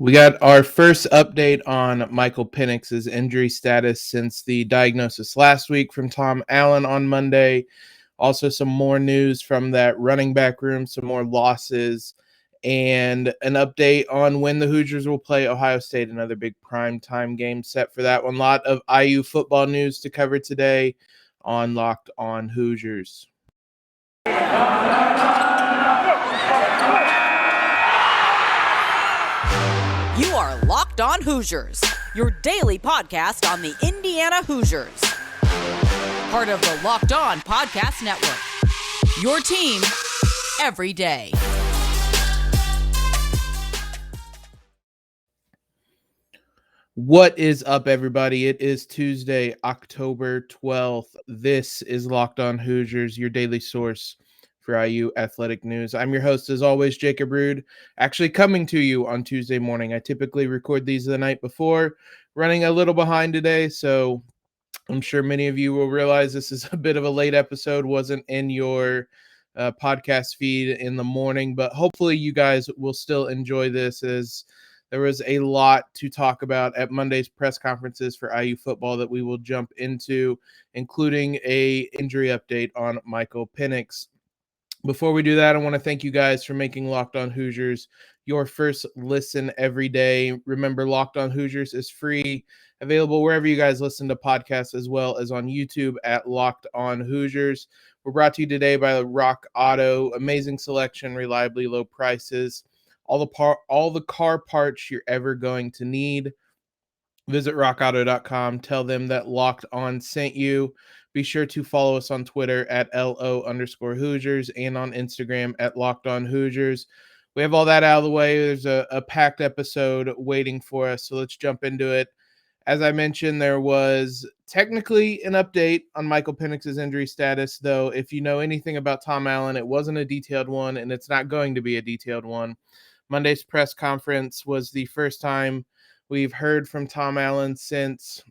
We got our first update on Michael Penix's injury status since the diagnosis last week from Tom Allen on Monday. Also, some more news from that running back room, some more losses, and an update on when the Hoosiers will play Ohio State, another big primetime game set for that one. A lot of IU football news to cover today on Locked On Hoosiers. You are Locked On Hoosiers, your daily podcast on the Indiana Hoosiers. Part of the Locked On Podcast Network, your team every day. What is up, everybody? It is Tuesday, October 12th. This is Locked On Hoosiers, your daily source for IU athletic news. I'm your host, as always, Jacob Rude, actually coming to you on Tuesday morning. I typically record these the night before, running a little behind today, so I'm sure many of you will realize this is a bit of a late episode, wasn't in your podcast feed in the morning, but hopefully you guys will still enjoy this, as there was a lot to talk about at Monday's press conferences for IU football that we will jump into, including a injury update on Michael Penix. Before we do that, I want to thank you guys for making Locked On Hoosiers your first listen every day. Remember, Locked On Hoosiers is free, available wherever you guys listen to podcasts, as well as on YouTube at Locked On Hoosiers. We're brought to you today by Rock Auto. Amazing selection, reliably low prices, all the car parts you're ever going to need. Visit rockauto.com. Tell them that Locked On sent you. Be sure to follow us on Twitter at LO_Hoosiers and on Instagram at Locked On Hoosiers. We have all that out of the way. There's a packed episode waiting for us, so let's jump into it. As I mentioned, there was technically an update on Michael Penix's injury status, though if you know anything about Tom Allen, it wasn't a detailed one, and it's not going to be a detailed one. Monday's press conference was the first time we've heard from Tom Allen since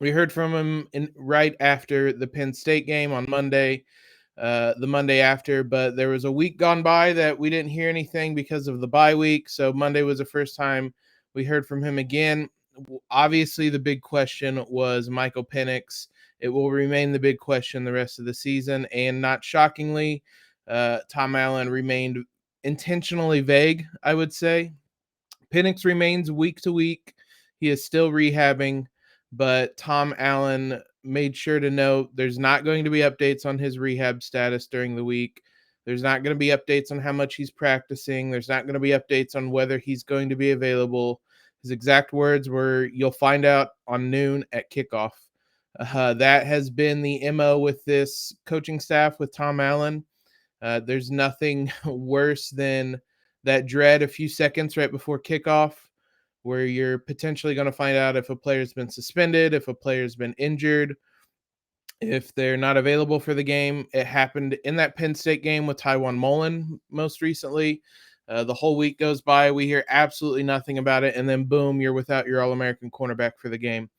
we heard from him right after the Penn State game on Monday, the Monday after, but there was a week gone by that we didn't hear anything because of the bye week. So Monday was the first time we heard from him again. Obviously, the big question was Michael Penix. It will remain the big question the rest of the season. And not shockingly, Tom Allen remained intentionally vague, I would say. Penix remains week to week. He is still rehabbing, but Tom Allen made sure to note there's not going to be updates on his rehab status during the week. There's not going to be updates on how much he's practicing. There's not going to be updates on whether he's going to be available. His exact words were, "You'll find out on noon at kickoff." That has been the MO with this coaching staff with Tom Allen. There's nothing worse than that dread a few seconds right before kickoff, where you're potentially going to find out if a player's been suspended, if a player's been injured, if they're not available for the game. It happened in that Penn State game with Tywan Mullen most recently. The whole week goes by, we hear absolutely nothing about it, and then boom, you're without your All-American cornerback for the game.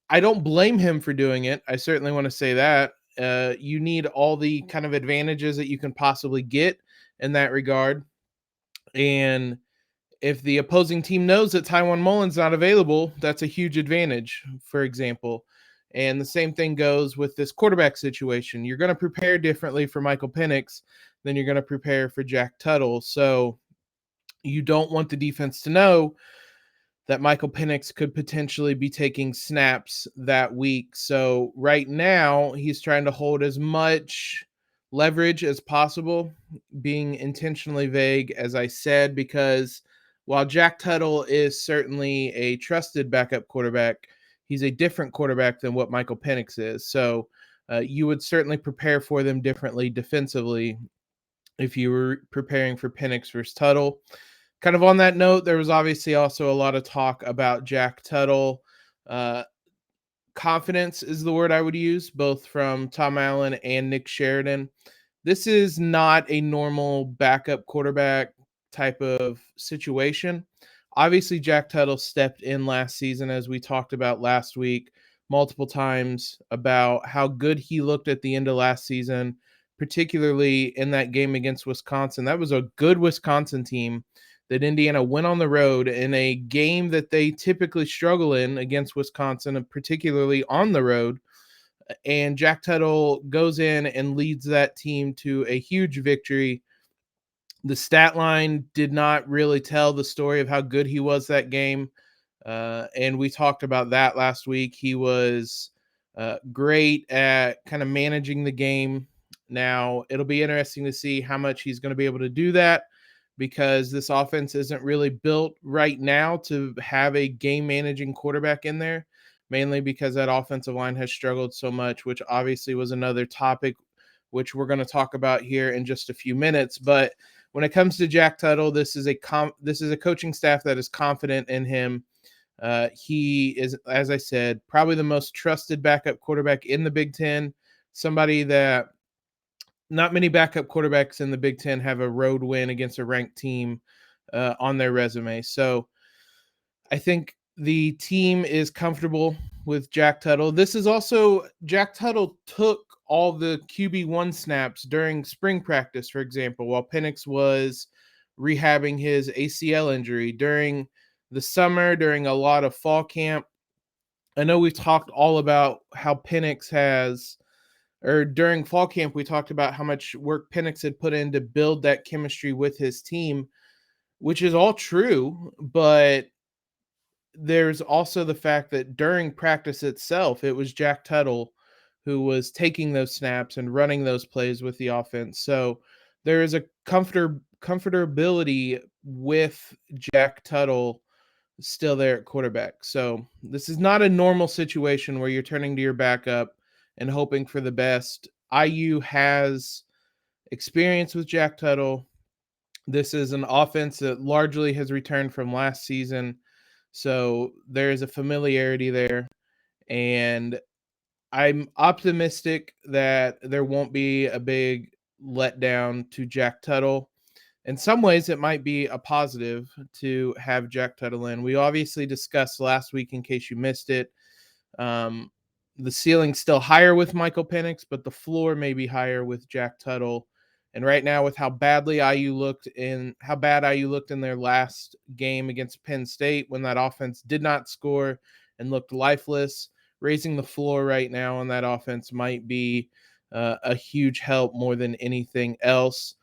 I don't blame him for doing it. I certainly want to say that. You need all the kind of advantages that you can possibly get in that regard. And if the opposing team knows that Tywan Mullen's not available, that's a huge advantage, for example. And the same thing goes with this quarterback situation. You're going to prepare differently for Michael Penix than you're going to prepare for Jack Tuttle. So you don't want the defense to know that Michael Penix could potentially be taking snaps that week. So right now, he's trying to hold as much leverage as possible, being intentionally vague, as I said, because while Jack Tuttle is certainly a trusted backup quarterback, he's a different quarterback than what Michael Penix is. So you would certainly prepare for them differently defensively if you were preparing for Penix versus Tuttle. Kind of on that note, there was obviously also a lot of talk about Jack Tuttle. Confidence is the word I would use, both from Tom Allen and Nick Sheridan. This is not a normal backup quarterback type of situation. Obviously, Jack Tuttle stepped in last season, as we talked about last week, multiple times about how good he looked at the end of last season, particularly in that game against Wisconsin. That was a good Wisconsin team that Indiana went on the road in a game that they typically struggle in against Wisconsin, and particularly on the road. And Jack Tuttle goes in and leads that team to a huge victory. The stat line did not really tell the story of how good he was that game. And we talked about that last week. He was great at kind of managing the game. Now, it'll be interesting to see how much he's going to be able to do that, because this offense isn't really built right now to have a game managing quarterback in there, mainly because that offensive line has struggled so much, which obviously was another topic which we're going to talk about here in just a few minutes. But when it comes to Jack Tuttle, this is a coaching staff that is confident in him. He is, as I said, probably the most trusted backup quarterback in the Big Ten. Somebody that not many backup quarterbacks in the Big Ten have a road win against a ranked team on their resume. So I think the team is comfortable with Jack Tuttle. This is also, Jack Tuttle took all the QB1 snaps during spring practice, for example, while Penix was rehabbing his ACL injury during the summer, during a lot of fall camp. I know we've talked all about how Penix has, or during fall camp, we talked about how much work Penix had put in to build that chemistry with his team, which is all true, but there's also the fact that during practice itself, it was Jack Tuttle who was taking those snaps and running those plays with the offense. So there is a comfortability with Jack Tuttle still there at quarterback. So this is not a normal situation where you're turning to your backup and hoping for the best. IU has experience with Jack Tuttle. This is an offense that largely has returned from last season. So there is a familiarity there. And I'm optimistic that there won't be a big letdown to Jack Tuttle. In some ways, it might be a positive to have Jack Tuttle in. We obviously discussed last week, in case you missed it, the ceiling's still higher with Michael Penix, but the floor may be higher with Jack Tuttle. And right now, with how bad IU looked in their last game against Penn State, when that offense did not score and looked lifeless, raising the floor right now on that offense might be a huge help more than anything else.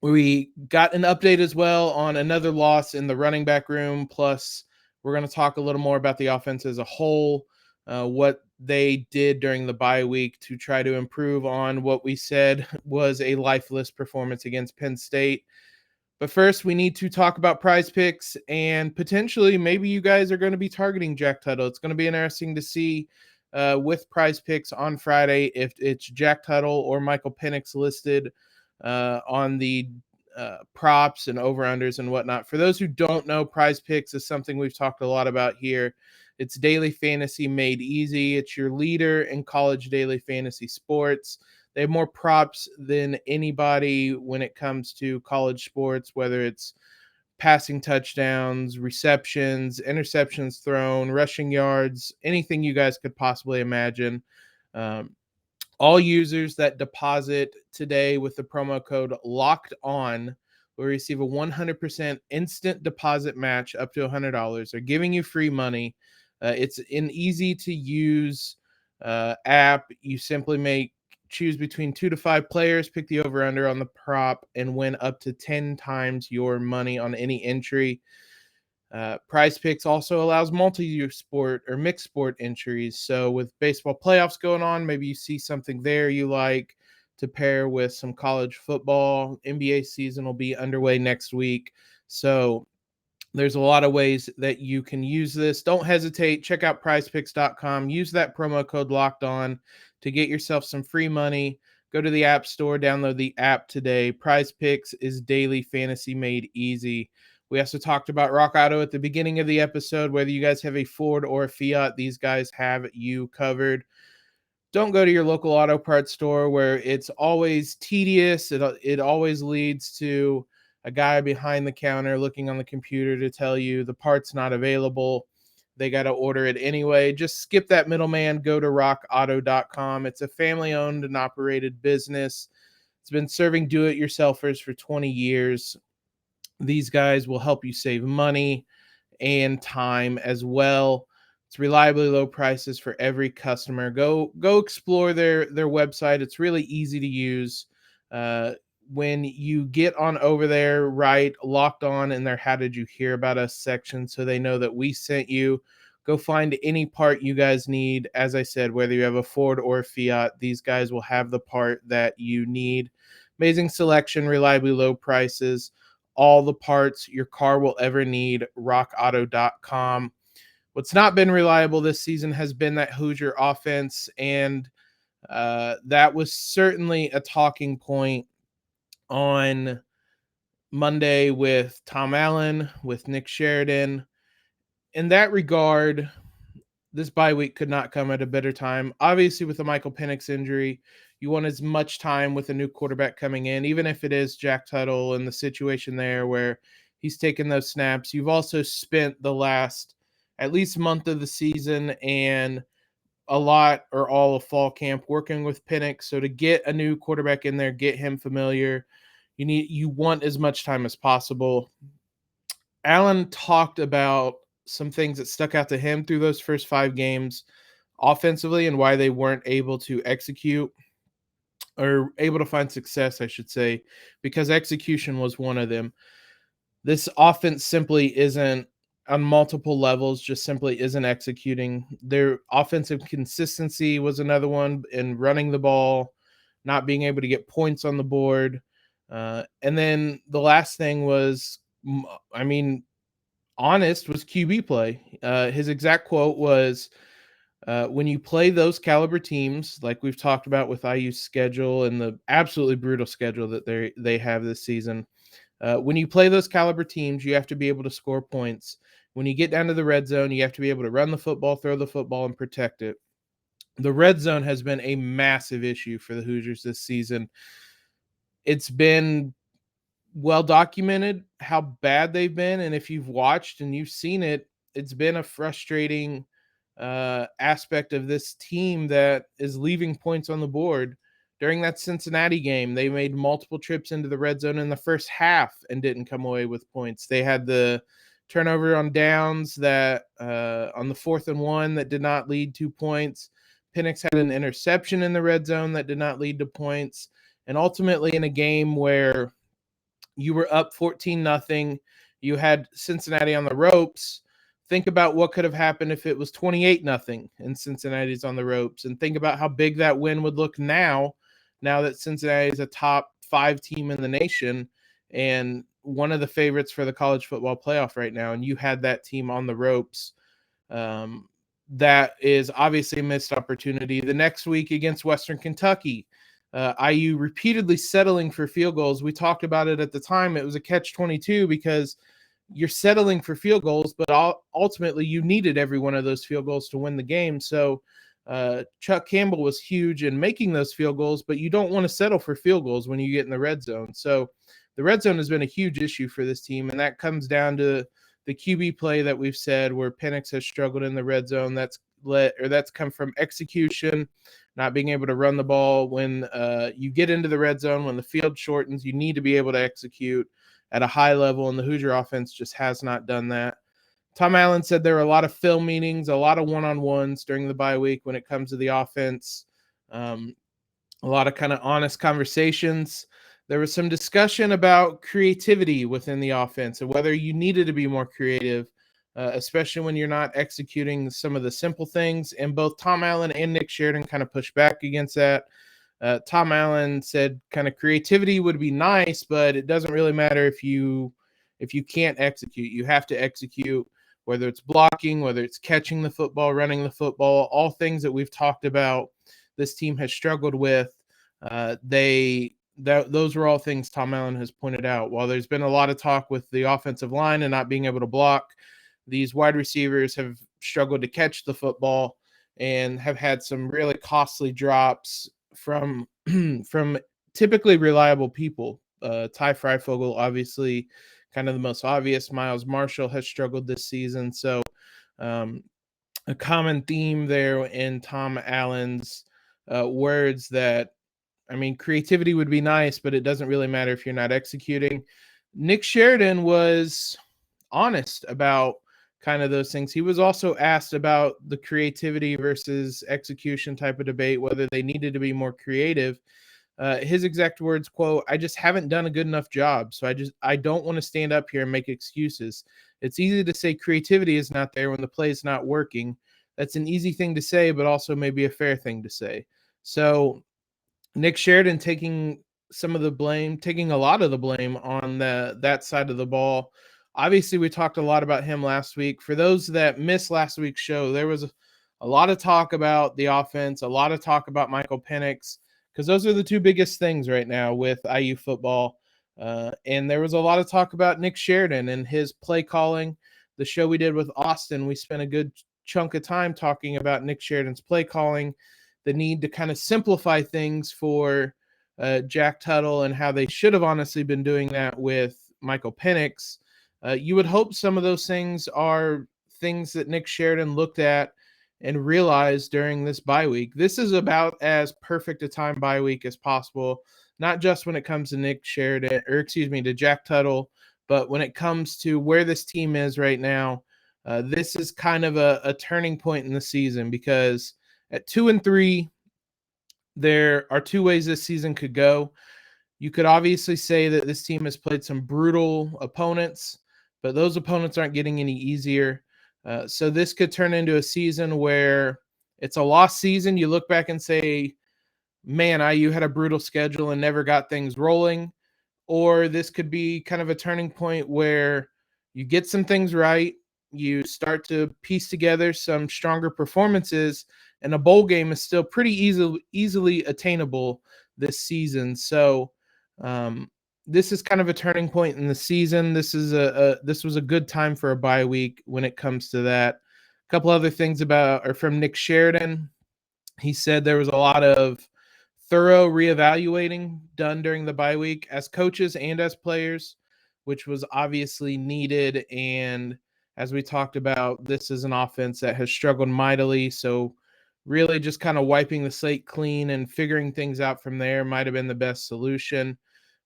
We got an update as well on another loss in the running back room. Plus, we're going to talk a little more about the offense as a whole, what they did during the bye week to try to improve on what we said was a lifeless performance against Penn State. But first, we need to talk about PrizePicks, and potentially maybe you guys are going to be targeting Jack Tuttle. It's going to be interesting to see with PrizePicks on Friday if it's Jack Tuttle or Michael Penix listed on the props and over-unders and whatnot. For those who don't know, PrizePicks is something we've talked a lot about here. It's daily fantasy made easy. It's your leader in college daily fantasy sports. They have more props than anybody when it comes to college sports, whether it's passing touchdowns, receptions, interceptions thrown, rushing yards, anything you guys could possibly imagine. All users that deposit today with the promo code Locked On will receive a 100% instant deposit match up to $100. They're giving you free money. It's an easy to use app. You simply choose between 2 to 5 players, pick the over under on the prop, and win up to 10 times your money on any entry. PrizePicks also allows multi-sport or mixed sport entries. So with baseball playoffs going on, maybe you see something there you like to pair with some college football. NBA season will be underway next week. So there's a lot of ways that you can use this. Don't hesitate. Check out prizepicks.com. Use that promo code Locked On to get yourself some free money. Go to the App Store, download the app today. PrizePicks is daily fantasy made easy. We also talked about Rock Auto at the beginning of the episode. Whether you guys have a Ford or a Fiat, these guys have you covered. Don't go to your local auto parts store where it's always tedious. It always leads to a guy behind the counter looking on the computer to tell you the part's not available. They got to order it anyway. Just skip that middleman. Go to rockauto.com. It's a family-owned and operated business. It's been serving do-it-yourselfers for 20 years. These guys will help you save money and time as well. It's reliably low prices for every customer. Go explore their website. It's really easy to use. When you get on over there, write Locked On in their How Did You Hear About Us section so they know that we sent you. Go find any part you guys need. As I said, whether you have a Ford or a Fiat, these guys will have the part that you need. Amazing selection, reliably low prices, all the parts your car will ever need, rockauto.com. What's not been reliable this season has been that Hoosier offense, and that was certainly a talking point on Monday with Tom Allen, with Nick Sheridan. In that regard, this bye week could not come at a better time. Obviously, with the Michael Penix injury, you want as much time with a new quarterback coming in, even if it is Jack Tuttle and the situation there where he's taken those snaps. You've also spent the last at least month of the season and a lot or all of fall camp working with Penix. So to get a new quarterback in there, get him familiar, you want as much time as possible. Allen talked about some things that stuck out to him through those first 5 games offensively and why they weren't able to execute or able to find success, I should say, because execution was one of them. This offense simply isn't on multiple levels, just simply isn't executing. Their offensive consistency was another one in running the ball, not being able to get points on the board. And then the last thing was, honest, was QB play. His exact quote was, when you play those caliber teams, like we've talked about with IU's schedule and the absolutely brutal schedule that they have this season, when you play those caliber teams, you have to be able to score points. When you get down to the red zone, you have to be able to run the football, throw the football, and protect it. The red zone has been a massive issue for the Hoosiers this season. It's been well documented how bad they've been, and if you've watched and you've seen it, it's been a frustrating aspect of this team that is leaving points on the board. During that Cincinnati game, they made multiple trips into the red zone in the first half and didn't come away with points. They had the turnover on downs that on the 4th and 1 that did not lead to points. Penix had an interception in the red zone that did not lead to points. And ultimately in a game where you were up 14-0, you had Cincinnati on the ropes. Think about what could have happened if it was 28-0 and Cincinnati's on the ropes, and think about how big that win would look now that Cincinnati is a top 5 team in the nation and one of the favorites for the college football playoff right now. And you had that team on the ropes. That is obviously a missed opportunity. The next week against Western Kentucky, IU repeatedly settling for field goals. We talked about it at the time. It was a catch-22 because you're settling for field goals, but ultimately you needed every one of those field goals to win the game. So Chuck Campbell was huge in making those field goals, but you don't want to settle for field goals when you get in the red zone. So the red zone has been a huge issue for this team, and that comes down to the QB play that we've said where Penix has struggled in the red zone. That's come from execution, not being able to run the ball. When you get into the red zone, when the field shortens, you need to be able to execute at a high level, and the Hoosier offense just has not done that. Tom Allen said there were a lot of film meetings, a lot of one-on-ones during the bye week when it comes to the offense, a lot of kind of honest conversations. There was some discussion about creativity within the offense and whether you needed to be more creative, especially when you're not executing some of the simple things. And both Tom Allen and Nick Sheridan kind of pushed back against that. Tom Allen said kind of creativity would be nice, but it doesn't really matter if you can't execute. You have to execute, whether it's blocking, whether it's catching the football, running the football, all things that we've talked about this team has struggled with. Those were all things Tom Allen has pointed out. While there's been a lot of talk with the offensive line and not being able to block, these wide receivers have struggled to catch the football and have had some really costly drops from typically reliable people. Ty Freifogel, obviously, kind of the most obvious. Miles Marshall has struggled this season. So a common theme there in Tom Allen's words that, creativity would be nice, but it doesn't really matter if you're not executing. Nick Sheridan was honest about kind of those things. He was also asked about the creativity versus execution type of debate, whether they needed to be more creative. His exact words, quote, "I just haven't done a good enough job. So I don't want to stand up here and make excuses. It's easy to say creativity is not there when the play is not working. That's an easy thing to say, but also maybe a fair thing to say." So Nick Sheridan taking some of the blame, taking a lot of the blame on that side of the ball. Obviously, we talked a lot about him last week. For those that missed last week's show, there was a lot of talk about the offense, a lot of talk about Michael Penix, because those are the two biggest things right now with IU football. And there was a lot of talk about Nick Sheridan and his play calling. The show we did with Austin, we spent a good chunk of time talking about Nick Sheridan's play calling, the need to kind of simplify things for Jack Tuttle and how they should have honestly been doing that with Michael Penix. You would hope some of those things are things that Nick Sheridan looked at and realized during this bye week. This is about as perfect a time bye week as possible, not just when it comes to Nick Sheridan, or excuse me, to Jack Tuttle, but when it comes to where this team is right now. This is kind of a turning point in the season, because at 2-3, there are two ways this season could go. You could obviously say that this team has played some brutal opponents, but those opponents aren't getting any easier. So this could turn into a season where it's a lost season. You look back and say, man, IU had a brutal schedule and never got things rolling. Or this could be kind of a turning point where you get some things right, you start to piece together some stronger performances, and a bowl game is still pretty easily attainable this season. So this is kind of a turning point in the season. This was a good time for a bye week when it comes to that. A couple other things from Nick Sheridan. He said there was a lot of thorough reevaluating done during the bye week as coaches and as players, which was obviously needed. And as we talked about, this is an offense that has struggled mightily. So really just kind of wiping the slate clean and figuring things out from there might have been the best solution.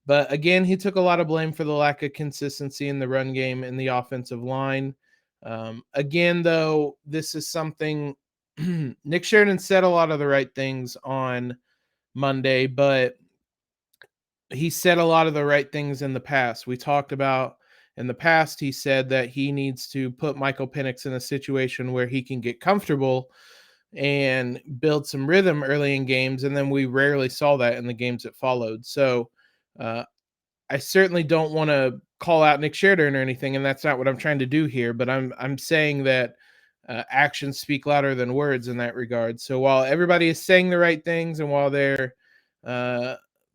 But again, he took a lot of blame for the lack of consistency in the run game and the offensive line. Again, though, this is something Nick Sheridan said a lot of the right things on Monday, but he said a lot of the right things in the past. We talked about in the past, he said that he needs to put Michael Penix in a situation where he can get comfortable and build some rhythm early in games. And then we rarely saw that in the games that followed. So I certainly don't want to call out Nick Sheridan or anything, and that's not what I'm trying to do here. But I'm saying that actions speak louder than words in that regard. So while everybody is saying the right things, and while their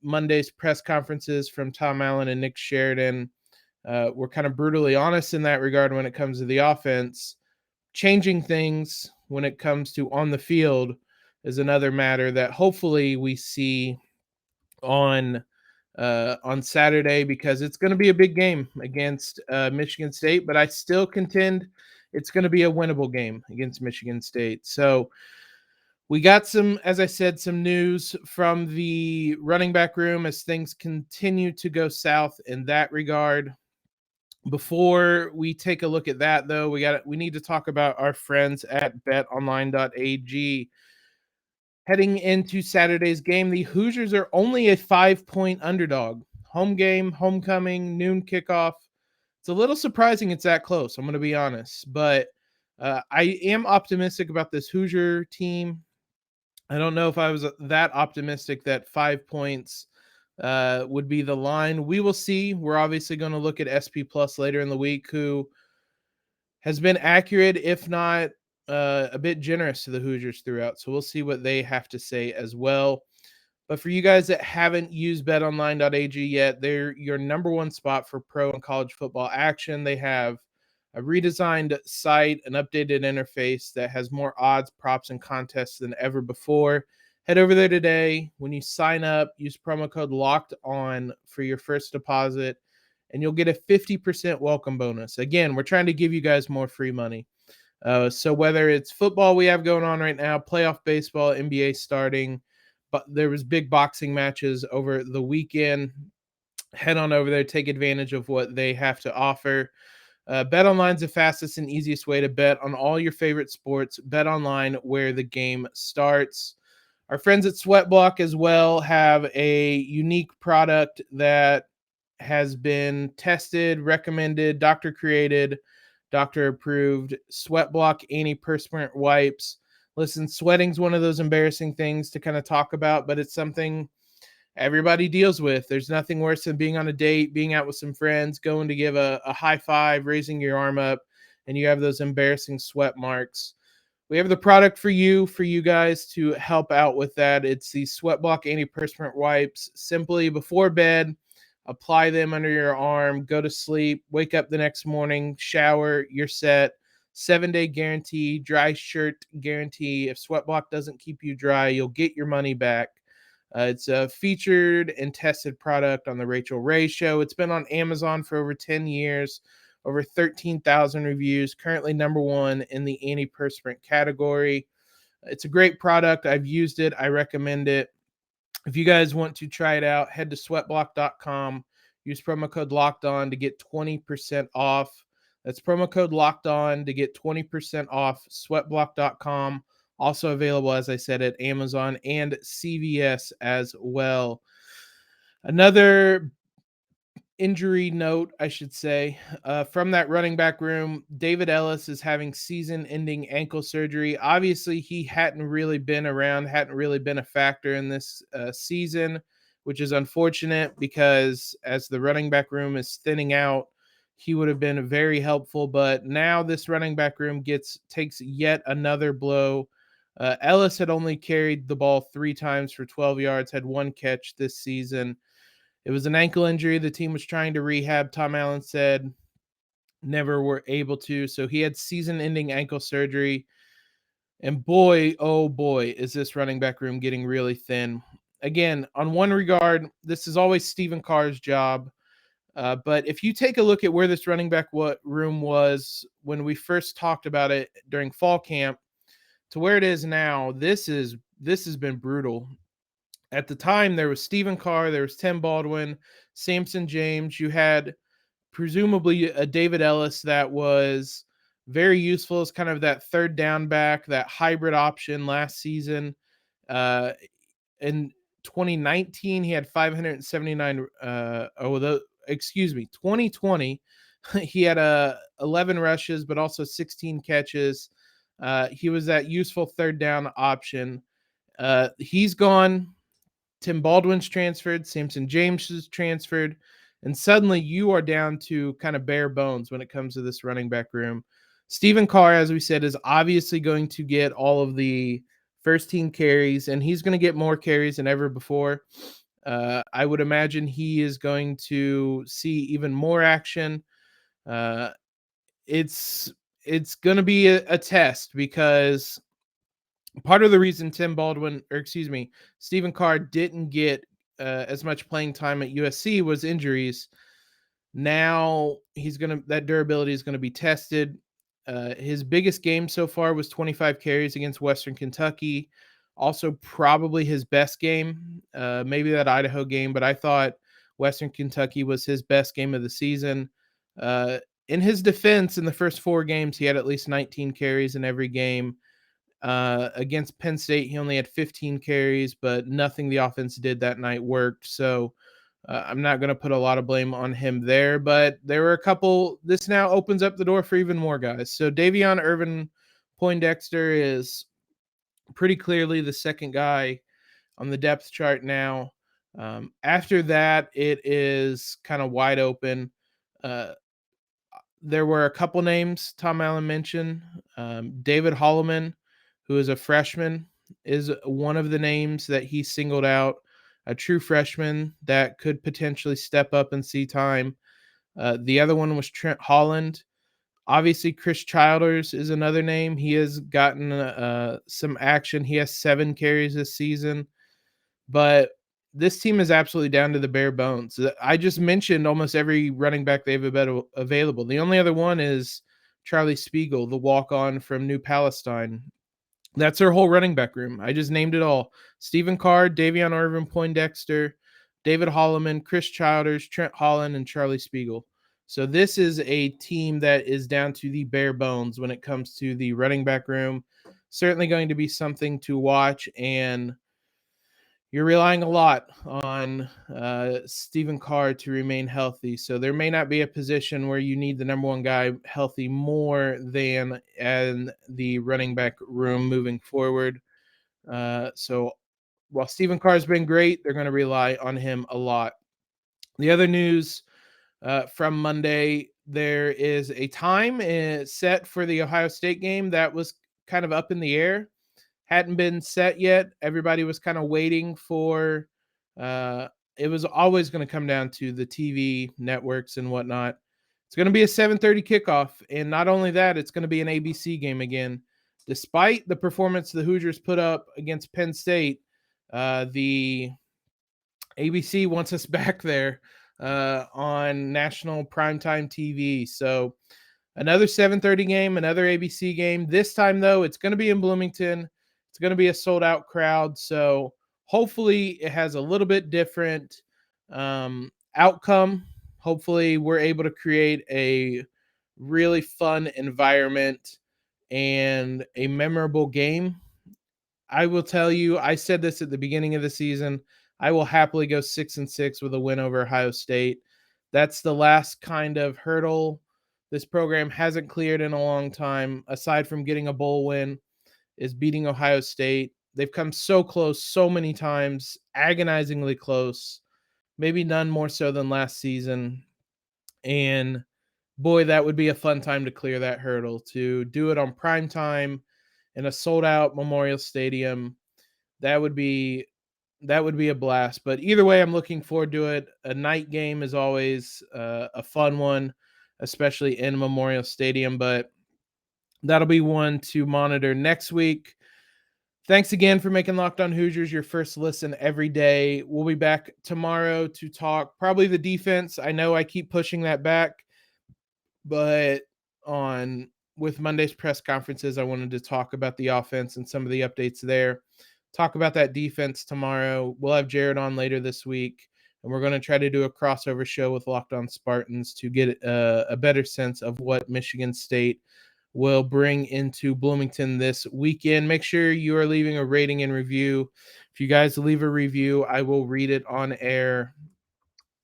Monday's press conferences from Tom Allen and Nick Sheridan were kind of brutally honest in that regard when it comes to the offense, changing things when it comes to on the field is another matter that hopefully we see on Saturday, because it's going to be a big game against Michigan State, but I still contend it's going to be a winnable game against Michigan State. So we got some, as I said, some news from the running back room as things continue to go south in that regard. Before we take a look at that, though, we need to talk about our friends at BetOnline.ag. Heading into Saturday's game, the Hoosiers are only a 5-point underdog. Home game, homecoming, noon kickoff. It's a little surprising it's that close, I'm going to be honest. But I am optimistic about this Hoosier team. I don't know if I was that optimistic that 5 points would be the line. We will see. We're obviously going to look at SP Plus later in the week, who has been accurate, if not a bit generous to the Hoosiers throughout. So we'll see what they have to say as well. But for you guys that haven't used betonline.ag yet, they're your number one spot for pro and college football action. They have a redesigned site, an updated interface that has more odds, props, and contests than ever before. Head over there today. When you sign up, use promo code LOCKEDON for your first deposit, and you'll get a 50% welcome bonus. Again, we're trying to give you guys more free money. So whether it's football we have going on right now, playoff baseball, NBA starting, but there was big boxing matches over the weekend. Head on over there, take advantage of what they have to offer. BetOnline is the fastest and easiest way to bet on all your favorite sports. BetOnline, where the game starts. Our friends at SweatBlock as well have a unique product that has been tested, recommended, doctor created, doctor approved. SweatBlock antiperspirant wipes. Listen, sweating's one of those embarrassing things to kind of talk about, but it's something everybody deals with. There's nothing worse than being on a date, being out with some friends, going to give a high five, raising your arm up, and you have those embarrassing sweat marks. We have the product for you guys to help out with that. It's the SweatBlock antiperspirant wipes. Simply before bed, apply them under your arm, go to sleep, wake up the next morning, shower, you're set. 7-day guarantee, dry shirt guarantee. If SweatBlock doesn't keep you dry, you'll get your money back. It's a featured and tested product on the Rachel Ray Show. It's been on Amazon for over 10 years, over 13,000 reviews, currently number one in the antiperspirant category. It's a great product. I've used it. I recommend it. If you guys want to try it out, head to sweatblock.com. Use promo code Locked On to get 20% off. That's promo code Locked On to get 20% off. Sweatblock.com. Also available, as I said, at Amazon and CVS as well. Another injury note, I should say, from that running back room, David Ellis is having season-ending ankle surgery. Obviously, he hadn't really been around, hadn't really been a factor in this season, which is unfortunate because as the running back room is thinning out, he would have been very helpful. But now this running back room takes yet another blow. Ellis had only carried the ball 3 times for 12 yards, had 1 catch this season. It was an ankle injury. The team was trying to rehab. Tom Allen said never were able to. So he had season-ending ankle surgery. And boy, oh boy, is this running back room getting really thin. Again, on one regard, this is always Stephen Carr's job. But if you take a look at where this running back room was when we first talked about it during fall camp to where it is now, this has been brutal. At the time, there was Stephen Carr, there was Tim Baldwin, Samson James. You had presumably a David Ellis that was very useful as kind of that third down back, that hybrid option last season. In 2019, he had 579. 2020, he had 11 rushes, but also 16 catches. He was that useful third down option. He's gone. Tim Baldwin's transferred. Samson James is transferred. And suddenly you are down to kind of bare bones when it comes to this running back room. Stephen Carr, as we said, is obviously going to get all of the first team carries, and he's going to get more carries than ever before. I would imagine he is going to see even more action. It's going to be a test because part of the reason Stephen Carr didn't get as much playing time at USC was injuries. Now that durability is going to be tested. His biggest game so far was 25 carries against Western Kentucky. Also, probably his best game, maybe that Idaho game, but I thought Western Kentucky was his best game of the season. In his defense, in the first 4 games, he had at least 19 carries in every game. Against Penn State, he only had 15 carries, but nothing the offense did that night worked. So I'm not going to put a lot of blame on him there, but there were a couple. This now opens up the door for even more guys. So Davion Irvin Poindexter is pretty clearly the second guy on the depth chart now. After that, it is kind of wide open. There were a couple names Tom Allen mentioned. David Holloman, who is a freshman, is one of the names that he singled out, a true freshman that could potentially step up and see time. The other one was Trent Holland. Obviously, Chris Childers is another name. He has gotten some action. He has 7 carries this season. But this team is absolutely down to the bare bones. I just mentioned almost every running back they have available. The only other one is Charlie Spiegel, the walk-on from New Palestine. That's their whole running back room. I just named it all. Stephen Carr, Davion Irvin Poindexter, David Holloman, Chris Childers, Trent Holland, and Charlie Spiegel. So this is a team that is down to the bare bones when it comes to the running back room. Certainly going to be something to watch, and you're relying a lot on Stephen Carr to remain healthy. So there may not be a position where you need the number one guy healthy more than in the running back room moving forward. So while Stephen Carr has been great, they're going to rely on him a lot. The other news from Monday, there is a time set for the Ohio State game that was kind of up in the air. Hadn't been set yet. Everybody was kind of waiting for it was always going to come down to the TV networks and whatnot. It's going to be a 7:30 kickoff, and not only that, it's going to be an ABC game again. Despite the performance the Hoosiers put up against Penn State, the ABC wants us back there on national primetime TV. So another 7:30 game, another ABC game. This time, though, it's going to be in Bloomington. It's going to be a sold-out crowd. So hopefully it has a little bit different outcome. Hopefully we're able to create a really fun environment and a memorable game. I will tell you, I said this at the beginning of the season. I will happily go 6-6 with a win over Ohio State. That's the last kind of hurdle this program hasn't cleared in a long time, aside from getting a bowl win, is beating Ohio State. They've come so close so many times, agonizingly close, maybe none more so than last season. And boy, that would be a fun time to clear that hurdle, to do it on prime time in a sold-out Memorial Stadium. That would be a blast. But either way, I'm looking forward to it. A night game is always a fun one, especially in Memorial Stadium. But that'll be one to monitor next week. Thanks again for making Locked On Hoosiers your first listen every day. We'll be back tomorrow to talk probably the defense. I know I keep pushing that back, but with Monday's press conferences, I wanted to talk about the offense and some of the updates there. Talk about that defense tomorrow. We'll have Jared on later this week, and we're going to try to do a crossover show with Locked On Spartans to get a better sense of what Michigan State will bring into Bloomington this weekend. Make sure you are leaving a rating and review. If you guys leave a review, I will read it on air.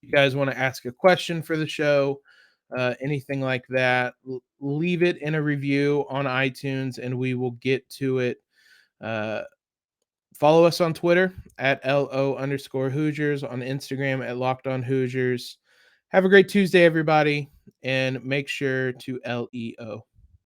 If you guys want to ask a question for the show, anything like that, leave it in a review on iTunes and we will get to it. Follow us on Twitter at LO_Hoosiers, on Instagram at Locked On Hoosiers. Have a great Tuesday, everybody, and make sure to LEO.